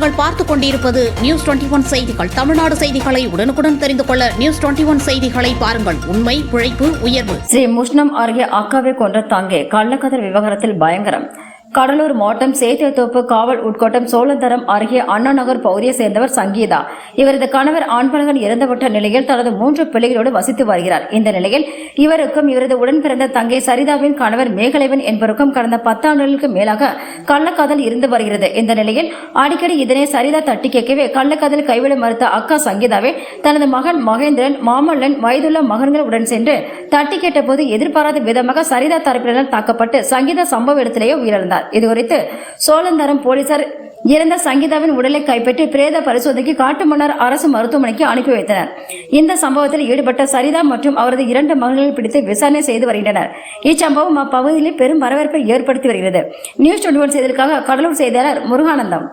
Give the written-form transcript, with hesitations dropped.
நீங்கள் பார்த்துக் கொண்டிருப்பது நியூஸ் 21 செய்திகள். தமிழ்நாடு செய்திகளை உடனுக்குடன் தெரிந்து கொள்ள நியூஸ் 21 செய்திகளை பாருங்கள். உண்மை, உழைப்பு, உயர்வு. ஸ்ரீ முஷ்ணம் அருகே அக்காவை கொன்ற தங்கை கள்ளக்கதர் விவகாரத்தில் பயங்கரம். கடலூர் மாவட்டம் சேத்தியத்தோப்பு காவல் உட்கோட்டம் சோழந்தரம் அருகே அண்ணா நகர் பகுதியை சேர்ந்தவர் சங்கீதா. இவரது கணவர் ஆண்மகன் இறந்துவிட்ட நிலையில் தனது 3 பிள்ளைகளோடு வசித்து வருகிறார். இந்த நிலையில் இவருக்கும் இவரது உடன் பிறந்த தங்கை சரிதாவின் கணவர் மேகலைவன் என்பவருக்கும் கடந்த 10 ஆண்டுகளுக்கு மேலாக கள்ளக்காதல் இருந்து வருகிறது. இந்த நிலையில் அடிக்கடி இதனை சரிதா தட்டி கேட்கவே கள்ளக்காதல் கைவிட மறுத்த அக்கா சங்கீதாவை தனது மகன் மகேந்திரன், மாமல்லன் வயதுள்ள மகன்கள் உடன் சென்று தட்டி கேட்டபோது எதிர்பாராத விதமாக சரிதா தரப்பினரால் தாக்கப்பட்டு சங்கீதா சம்பவ இடத்திலேயே உயிரிழந்தார். இதுகுறித்து சோழந்தரம் போலீசார் இறந்த சங்கீதாவின் உடலை கைப்பற்றி பிரேத பரிசோதனைக்கு காட்டுமன்னார் அரசு மருத்துவமனைக்கு அனுப்பி வைத்தனர். இந்த சம்பவத்தில் ஈடுபட்ட சரிதா மற்றும் அவரது 2 மகன்களை பிடித்து விசாரணை செய்து வருகின்றனர். இச்சம்பவம் அப்பகுதியில் பெரும் வரவேற்பை ஏற்படுத்தி வருகிறது. நியூஸ் 21 செய்திகளுக்காக கடலூர் செய்தியாளர் முருகானந்தம்.